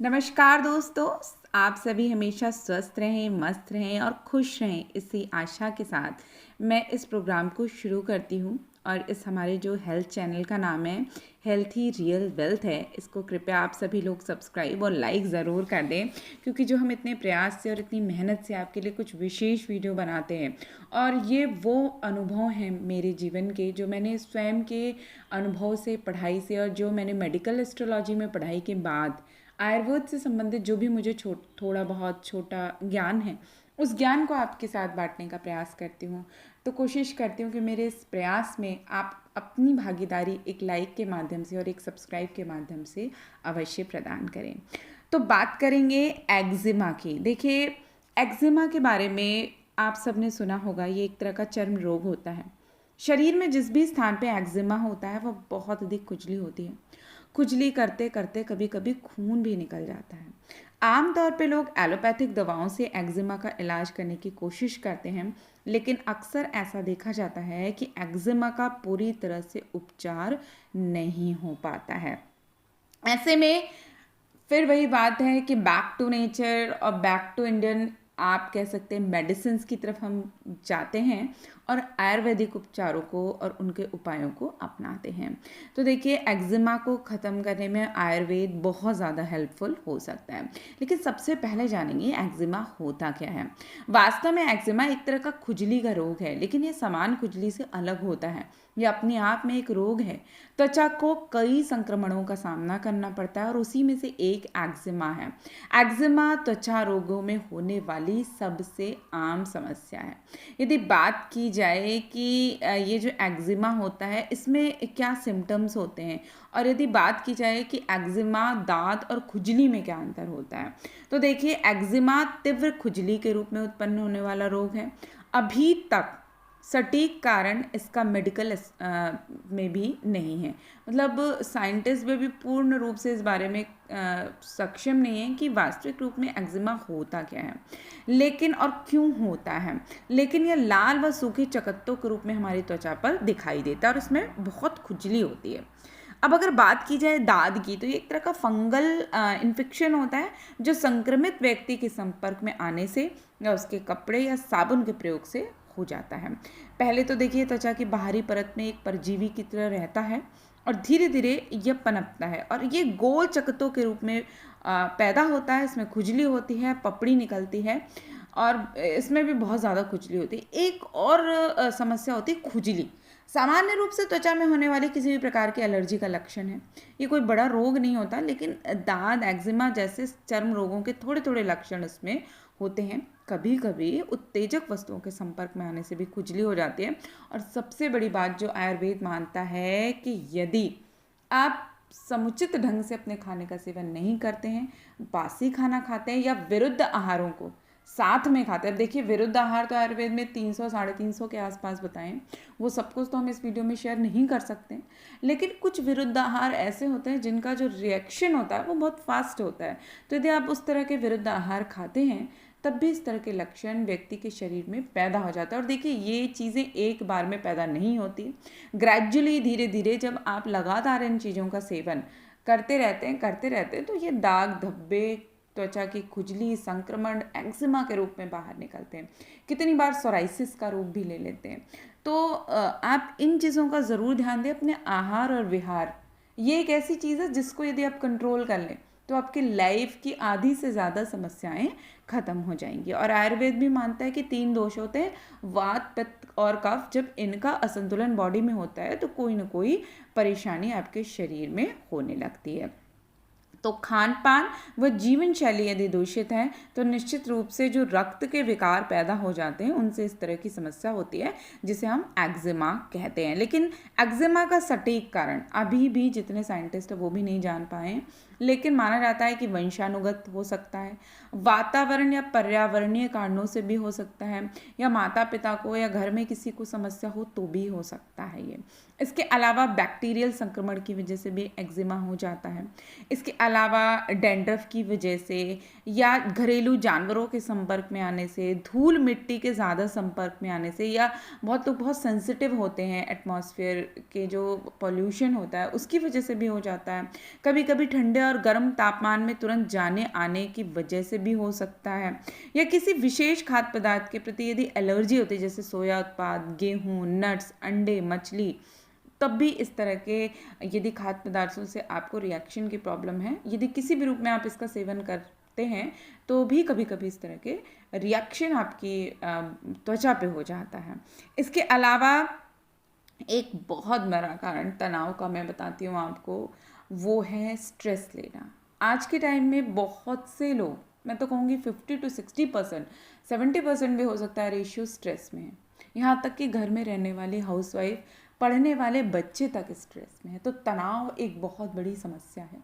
नमस्कार दोस्तों। आप सभी हमेशा स्वस्थ रहें, मस्त रहें और खुश रहें, इसी आशा के साथ मैं इस प्रोग्राम को शुरू करती हूँ। और इस हमारे जो हेल्थ चैनल का नाम है हेल्थी रियल वेल्थ है, इसको कृपया आप सभी लोग सब्सक्राइब और लाइक ज़रूर कर दें, क्योंकि जो हम इतने प्रयास से और इतनी मेहनत से आपके लिए कुछ विशेष वीडियो बनाते हैं और ये वो अनुभव हैं मेरे जीवन के, जो मैंने स्वयं के अनुभव से, पढ़ाई से और जो मैंने मेडिकल एस्ट्रोलॉजी में पढ़ाई के बाद आयुर्वेद से संबंधित जो भी मुझे थोड़ा बहुत छोटा ज्ञान है, उस ज्ञान को आपके साथ बांटने का प्रयास करती हूँ। तो कोशिश करती हूँ कि मेरे इस प्रयास में आप अपनी भागीदारी एक लाइक के माध्यम से और एक सब्सक्राइब के माध्यम से अवश्य प्रदान करें। तो बात करेंगे एक्जिमा की। देखिए, एक्जिमा के बारे में आप सबने सुना होगा, ये एक तरह का चर्म रोग होता है। शरीर में जिस भी स्थान पे एक्जिमा होता है, वह बहुत अधिक खुजली होती है। खुजली करते करते कभी कभी खून भी निकल जाता है। आमतौर पे लोग एलोपैथिक दवाओं से एक्जिमा का इलाज करने की कोशिश करते हैं, लेकिन अक्सर ऐसा देखा जाता है कि एक्जिमा का पूरी तरह से उपचार नहीं हो पाता है। ऐसे में फिर वही बात है कि बैक टू नेचर और बैक टू इंडियन, आप कह सकते हैं, मेडिसिन की तरफ हम जाते हैं और आयुर्वेदिक उपचारों को और उनके उपायों को अपनाते हैं। तो देखिए, एक्जिमा को ख़त्म करने में आयुर्वेद बहुत ज़्यादा हेल्पफुल हो सकता है। लेकिन सबसे पहले जानेंगे एक्जिमा होता क्या है। वास्तव में एक्जिमा एक तरह का खुजली का रोग है, लेकिन ये सामान्य खुजली से अलग होता है। ये अपने आप में एक रोग है। त्वचा को कई संक्रमणों का सामना करना पड़ता है और उसी में से एक एक्जिमा है। एक्जिमा त्वचा रोगों में होने वाली सबसे आम समस्या है। यदि बात की जाए कि ये जो एक्जिमा होता है, इसमें क्या सिम्टम्स होते हैं, और यदि बात की जाए कि एक्जिमा, दाद और खुजली में क्या अंतर होता है, तो देखिए, एक्जिमा तीव्र खुजली के रूप में उत्पन्न होने वाला रोग है। अभी तक सटीक कारण इसका मेडिकल में भी नहीं है। मतलब साइंटिस्ट भी पूर्ण रूप से इस बारे में सक्षम नहीं है कि वास्तविक रूप में एक्जिमा होता क्या है, लेकिन और क्यों होता है। लेकिन यह लाल व सूखे चकत्तों के रूप में हमारी त्वचा पर दिखाई देता है और इसमें बहुत खुजली होती है। अब अगर बात की जाए दाद की, तो ये एक तरह का फंगल इन्फेक्शन होता है, जो संक्रमित व्यक्ति के संपर्क में आने से या उसके कपड़े या साबुन के प्रयोग से हो जाता है। पहले तो देखिए, त्वचा की बाहरी परत में एक परजीवी की तरह रहता है और धीरे धीरे यह पनपता है और ये गोल चकत्तों के रूप में पैदा होता है। इसमें खुजली होती है, पपड़ी निकलती है और इसमें भी बहुत ज़्यादा खुजली होती है। एक और समस्या होती है खुजली। सामान्य रूप से त्वचा में होने वाली किसी भी प्रकार की एलर्जी का लक्षण है। ये कोई बड़ा रोग नहीं होता, लेकिन दाद, एक्जिमा जैसे चर्म रोगों के थोड़े थोड़े लक्षण इसमें होते हैं। कभी कभी उत्तेजक वस्तुओं के संपर्क में आने से भी खुजली हो जाती है। और सबसे बड़ी बात जो आयुर्वेद मानता है कि यदि आप समुचित ढंग से अपने खाने का सेवन नहीं करते हैं, बासी खाना खाते हैं या विरुद्ध आहारों को साथ में खाते हैं। अब देखिए, विरुद्ध आहार तो आयुर्वेद में 300 350 के आसपास बताएं, वो सब कुछ तो हम इस वीडियो में शेयर नहीं कर सकते, लेकिन कुछ विरुद्ध आहार ऐसे होते हैं जिनका जो रिएक्शन होता है वो बहुत फास्ट होता है। तो यदि आप उस तरह के विरुद्ध आहार खाते हैं, तब भी इस तरह के लक्षण व्यक्ति के शरीर में पैदा हो जाता है। और देखिए, ये चीज़ें एक बार में पैदा नहीं होती, ग्रेजुअली, धीरे धीरे जब आप लगातार इन चीज़ों का सेवन करते रहते हैं, तो ये दाग, धब्बे, त्वचा की खुजली, संक्रमण एक्जिमा के रूप में बाहर निकलते हैं। कितनी बार सोराइसिस का रूप भी ले लेते हैं। तो आप इन चीज़ों का ज़रूर ध्यान दें। अपने आहार और विहार, ये एक ऐसी चीज़ है जिसको यदि आप कंट्रोल कर लें, तो आपकी लाइफ की आधी से ज़्यादा समस्याएं खत्म हो जाएंगी। और आयुर्वेद भी मानता है कि 3 दोष होते हैं, वात, पित्त और कफ। जब इनका असंतुलन बॉडी में होता है, तो कोई ना कोई परेशानी आपके शरीर में होने लगती है। तो खान पान व जीवन शैली यदि दूषित है, तो निश्चित रूप से जो रक्त के विकार पैदा हो जाते हैं, उनसे इस तरह की समस्या होती है, जिसे हम एक्जिमा कहते हैं। लेकिन एक्जिमा का सटीक कारण अभी भी जितने साइंटिस्ट हैं वो भी नहीं जान पाए, लेकिन माना जाता है कि वंशानुगत हो सकता है, वातावरण या पर्यावरणीय कारणों से भी हो सकता है, या माता पिता को या घर में किसी को समस्या हो तो भी हो सकता है ये। इसके अलावा बैक्टीरियल संक्रमण की वजह से भी एक्जिमा हो जाता है। इसके अलावा डैंड्रफ की वजह से, या घरेलू जानवरों के संपर्क में आने से, धूल मिट्टी के ज़्यादा संपर्क में आने से, या बहुत लोग बहुत सेंसिटिव होते हैं एटमॉस्फेयर के जो पॉल्यूशन होता है उसकी वजह से भी हो जाता है। कभी कभी ठंडे और गर्म तापमान में तुरंत जाने आने की वजह से भी हो सकता है, या किसी विशेष खाद्य पदार्थ के प्रति यदि एलर्जी होती है, जैसे सोया उत्पाद, गेहूँ, नट्स, अंडे, मछली, तब भी इस तरह के यदि खाद्य पदार्थों से आपको रिएक्शन की प्रॉब्लम है, यदि किसी भी रूप में आप इसका सेवन करते हैं, तो भी कभी कभी इस तरह के रिएक्शन आपकी त्वचा पे हो जाता है। इसके अलावा एक बहुत बड़ा कारण तनाव का मैं बताती हूँ आपको, वो है स्ट्रेस लेना। आज के टाइम में बहुत से लोग, मैं तो कहूँगी 50 to 60%, 70% भी हो सकता है रेशियो स्ट्रेस में है। यहाँ तक कि घर में रहने वाली हाउसवाइफ, पढ़ने वाले बच्चे तक स्ट्रेस में है। तो तनाव एक बहुत बड़ी समस्या है।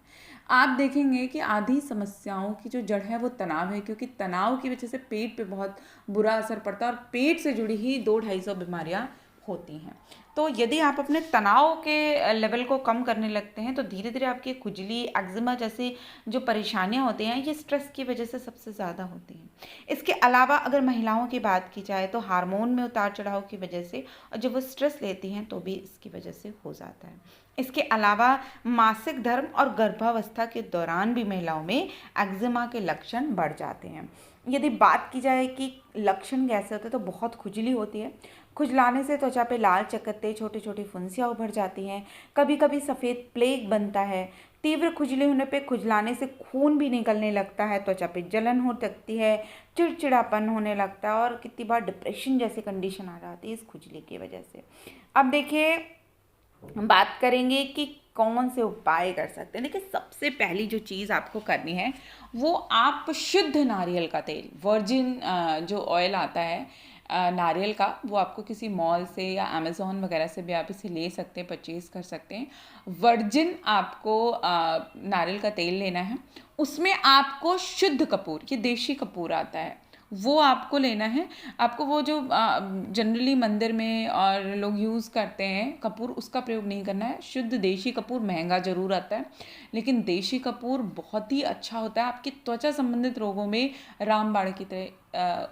आप देखेंगे कि आधी समस्याओं की जो जड़ है वो तनाव है, क्योंकि तनाव की वजह से पेट पे बहुत बुरा असर पड़ता है और पेट से जुड़ी ही 200-250 बीमारियाँ होती हैं। तो यदि आप अपने तनाव के लेवल को कम करने लगते हैं, तो धीरे धीरे आपकी खुजली, एक्जिमा जैसी जो परेशानियां होती हैं, ये स्ट्रेस की वजह से सबसे ज़्यादा होती हैं। इसके अलावा अगर महिलाओं की बात की जाए तो हार्मोन में उतार चढ़ाव की वजह से, और जब वो स्ट्रेस लेती हैं तो भी इसकी वजह से हो जाता है। इसके अलावा मासिक धर्म और गर्भावस्था के दौरान भी महिलाओं में एक्जिमा के लक्षण बढ़ जाते हैं। यदि बात की जाए कि लक्षण कैसे होते हैं, तो बहुत खुजली होती है। खुजलाने से त्वचा पे लाल चकत्ते, छोटी छोटी फुंसियाँ उभर जाती हैं। कभी कभी सफ़ेद प्लेग बनता है। तीव्र खुजली होने पे खुजलाने से खून भी निकलने लगता है, त्वचा पे जलन हो सकती है, चिड़चिड़ापन होने लगता है, और कितनी बार डिप्रेशन जैसी कंडीशन आ जाती है इस खुजली की वजह से। अब देखिए, हम बात करेंगे कि कौन से उपाय कर सकते हैं। देखिए, सबसे पहली जो चीज़ आपको करनी है, वो आप शुद्ध नारियल का तेल, वर्जिन जो ऑयल आता है नारियल का, वो आपको किसी मॉल से या अमेज़ॉन वगैरह से भी आप इसे ले सकते हैं, परचेज़ कर सकते हैं। वर्जिन आपको नारियल का तेल लेना है। उसमें आपको शुद्ध कपूर, ये देशी कपूर आता है, वो आपको लेना है। आपको वो जो जनरली मंदिर में और लोग यूज़ करते हैं कपूर, उसका प्रयोग नहीं करना है। शुद्ध देशी कपूर महंगा ज़रूर आता है, लेकिन देशी कपूर बहुत ही अच्छा होता है। आपकी त्वचा संबंधित रोगों में रामबाण की तरह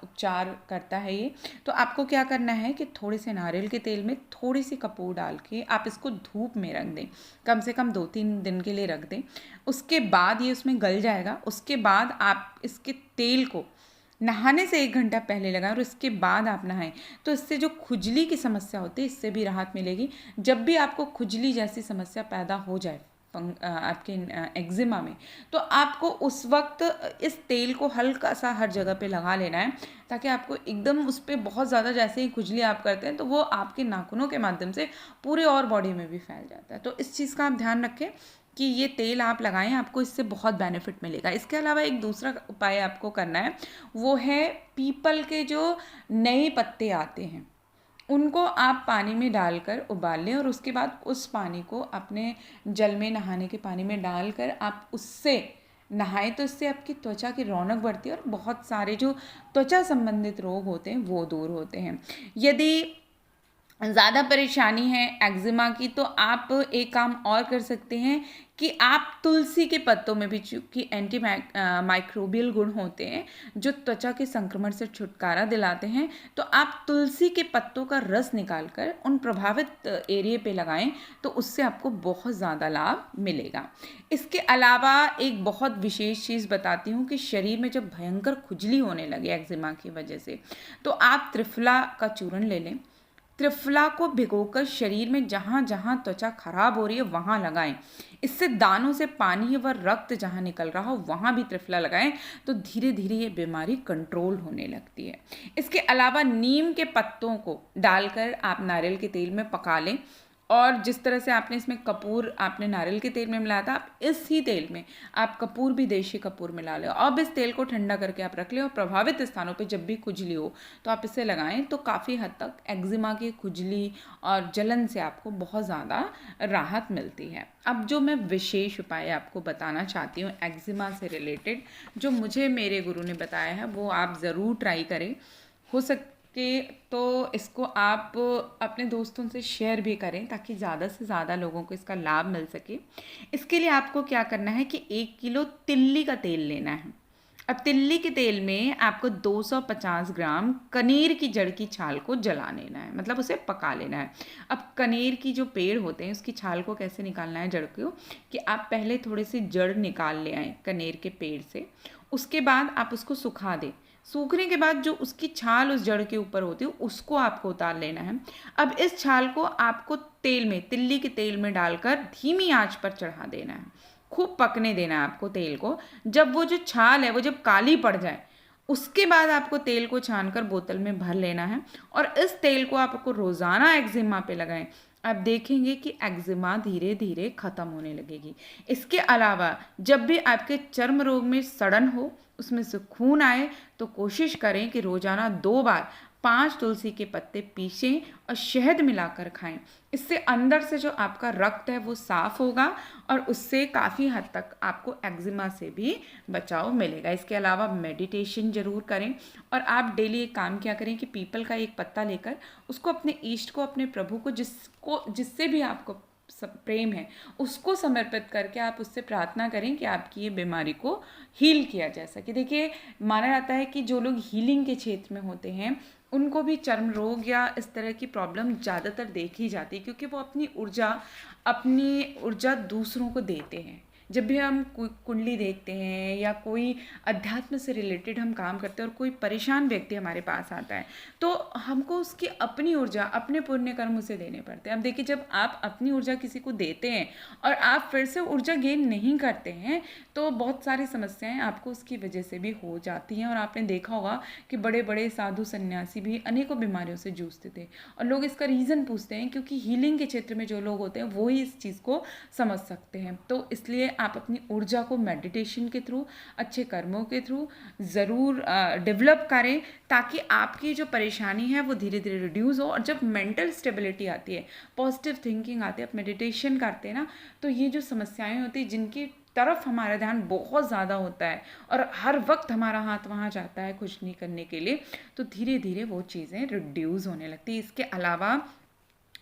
उपचार करता है ये। तो आपको क्या करना है कि थोड़े से नारियल के तेल में थोड़ी सी कपूर डाल के आप इसको धूप में रख दें, कम से कम 2-3 दिन के लिए रख दें। उसके बाद ये उसमें गल जाएगा। उसके बाद आप इसके तेल को नहाने से 1 घंटा पहले लगाएं और इसके बाद आप नहाएं, तो इससे जो खुजली की समस्या होती है, इससे भी राहत मिलेगी। जब भी आपको खुजली जैसी समस्या पैदा हो जाए आपके एक्जिमा में, तो आपको उस वक्त इस तेल को हल्का सा हर जगह पे लगा लेना है, ताकि आपको एकदम उस पर बहुत ज़्यादा, जैसे ही खुजली आप करते हैं तो वो आपके नाखूनों के माध्यम से पूरे और बॉडी में भी फैल जाता है। तो इस चीज़ का आप ध्यान रखें कि ये तेल आप लगाएं, आपको इससे बहुत बेनिफिट मिलेगा। इसके अलावा एक दूसरा उपाय आपको करना है, वो है पीपल के जो नए पत्ते आते हैं, उनको आप पानी में डालकर उबाल लें, और उसके बाद उस पानी को अपने जल में, नहाने के पानी में डालकर आप उससे नहाएं, तो इससे आपकी त्वचा की रौनक बढ़ती है और बहुत सारे जो त्वचा संबंधित रोग होते हैं वो दूर होते हैं। यदि ज़्यादा परेशानी है एक्जिमा की, तो आप एक काम और कर सकते हैं कि आप तुलसी के पत्तों में भी, चूँकि एंटी माइक्रोबियल गुण होते हैं जो त्वचा के संक्रमण से छुटकारा दिलाते हैं, तो आप तुलसी के पत्तों का रस निकालकर उन प्रभावित एरिया पे लगाएं, तो उससे आपको बहुत ज़्यादा लाभ मिलेगा। इसके अलावा एक बहुत विशेष चीज़ बताती हूँ कि शरीर में जब भयंकर खुजली होने लगे एक्जिमा की वजह से, तो आप त्रिफला का चूर्ण ले लें। त्रिफला को भिगोकर शरीर में जहाँ जहाँ त्वचा खराब हो रही है वहाँ लगाएं। इससे दानों से पानी व रक्त जहाँ निकल रहा हो वहाँ भी त्रिफला लगाएं, तो धीरे धीरे ये बीमारी कंट्रोल होने लगती है। इसके अलावा नीम के पत्तों को डालकर आप नारियल के तेल में पका लें, और जिस तरह से आपने इसमें कपूर आपने नारियल के तेल में मिलाया था, आप इस ही तेल में आप कपूर भी, देशी कपूर मिला लें। अब इस तेल को ठंडा करके आप रख लें, और प्रभावित स्थानों पे जब भी खुजली हो तो आप इसे लगाएं, तो काफ़ी हद तक एक्जिमा की खुजली और जलन से आपको बहुत ज़्यादा राहत मिलती है। अब जो मैं विशेष उपाय आपको बताना चाहती हूँ एक्जिमा से रिलेटेड, जो मुझे मेरे गुरु ने बताया है, वो आप ज़रूर ट्राई करें। हो सके तो इसको आप अपने दोस्तों से शेयर भी करें, ताकि ज़्यादा से ज़्यादा लोगों को इसका लाभ मिल सके। इसके लिए आपको क्या करना है कि 1 किलो तिल्ली का तेल लेना है। अब तिल्ली के तेल में आपको 250 ग्राम कनेर की जड़ की छाल को जला लेना है, मतलब उसे पका लेना है। अब कनेर की जो पेड़ होते हैं उसकी छाल को कैसे निकालना है जड़ को, कि आप पहले थोड़े से जड़ निकाल ले आएँ कनेर के पेड़ से, उसके बाद आप उसको सुखा दें। सूखने के बाद जो उसकी छाल उस जड़ के ऊपर होती है उसको आपको उतार लेना है। अब इस छाल को आपको तेल में, तिल्ली के तेल में डालकर धीमी आंच पर चढ़ा देना है, खूब पकने देना है आपको तेल को। जब वो जो छाल है वो जब काली पड़ जाए उसके बाद आपको तेल को छानकर बोतल में भर लेना है और इस तेल को आपको रोज़ाना एक्जिमा पे लगाएं। आप देखेंगे कि एक्जिमा धीरे धीरे ख़त्म होने लगेगी। इसके अलावा जब भी आपके चर्म रोग में सड़न हो, उसमें से खून आए, तो कोशिश करें कि रोज़ाना 2 बार 5 तुलसी के पत्ते पीसें और शहद मिलाकर खाएं। इससे अंदर से जो आपका रक्त है वो साफ होगा और उससे काफ़ी हद तक आपको एक्जिमा से भी बचाव मिलेगा। इसके अलावा मेडिटेशन ज़रूर करें और आप डेली एक काम क्या करें कि पीपल का एक पत्ता लेकर उसको अपने इष्ट को, अपने प्रभु को, जिससे भी आपको प्रेम है, उसको समर्पित करके आप उससे प्रार्थना करें कि आपकी ये बीमारी को हील किया जा सके। देखिए, माना जाता है कि जो लोग हीलिंग के क्षेत्र में होते हैं उनको भी चर्म रोग या इस तरह की प्रॉब्लम ज़्यादातर देखी जाती है, क्योंकि वो अपनी ऊर्जा दूसरों को देते हैं। जब भी हम कोई कुंडली देखते हैं या कोई अध्यात्म से रिलेटेड हम काम करते हैं और कोई परेशान व्यक्ति हमारे पास आता है, तो हमको उसकी अपनी ऊर्जा, अपने पुण्य कर्म उसे देने पड़ते हैं। अब देखिए, जब आप अपनी ऊर्जा किसी को देते हैं और आप फिर से ऊर्जा गेन नहीं करते हैं, तो बहुत सारी समस्याएं आपको उसकी वजह से भी हो जाती हैं। और आपने देखा होगा कि बड़े बड़े साधु सन्यासी भी अनेकों बीमारियों से जूझते थे और लोग इसका रीज़न पूछते हैं, क्योंकि हीलिंग के क्षेत्र में जो लोग होते हैं वो ही इस चीज़ को समझ सकते हैं। तो इसलिए आप अपनी ऊर्जा को मेडिटेशन के थ्रू, अच्छे कर्मों के थ्रू ज़रूर डेवलप करें, ताकि आपकी जो परेशानी है वो धीरे धीरे रिड्यूस हो। और जब मेंटल स्टेबिलिटी आती है, पॉजिटिव थिंकिंग आती है, आप मेडिटेशन करते हैं ना, तो ये जो समस्याएं होती हैं जिनकी तरफ हमारा ध्यान बहुत ज़्यादा होता है और हर वक्त हमारा हाथ वहाँ जाता है कुछ नहीं करने के लिए, तो धीरे धीरे वो चीज़ें रिड्यूस होने लगती है। इसके अलावा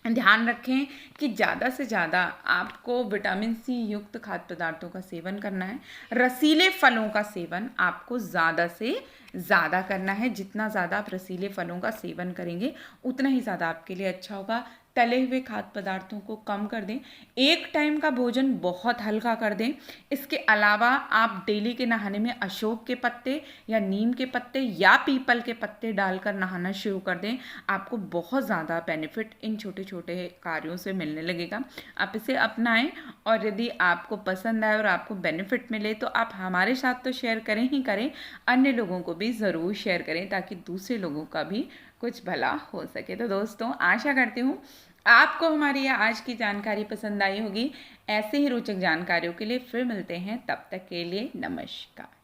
ध्यान रखें कि ज़्यादा से ज़्यादा आपको विटामिन सी युक्त खाद्य पदार्थों का सेवन करना है। रसीले फलों का सेवन आपको ज़्यादा से ज़्यादा करना है। जितना ज़्यादा आप रसीले फलों का सेवन करेंगे उतना ही ज़्यादा आपके लिए अच्छा होगा। तले हुए खाद्य पदार्थों को कम कर दें। एक टाइम का भोजन बहुत हल्का कर दें। इसके अलावा आप डेली के नहाने में अशोक के पत्ते या नीम के पत्ते या पीपल के पत्ते डालकर नहाना शुरू कर दें। आपको बहुत ज़्यादा बेनिफिट इन छोटे छोटे कार्यों से मिलने लगेगा। आप इसे अपनाएं और यदि आपको पसंद आए और आपको बेनिफिट मिले तो आप हमारे साथ तो शेयर करें ही करें, अन्य लोगों को भी ज़रूर शेयर करें ताकि दूसरे लोगों का भी कुछ भला हो सके। तो दोस्तों, आशा करती हूँ आपको हमारी यह आज की जानकारी पसंद आई होगी। ऐसे ही रोचक जानकारियों के लिए फिर मिलते हैं, तब तक के लिए नमस्कार।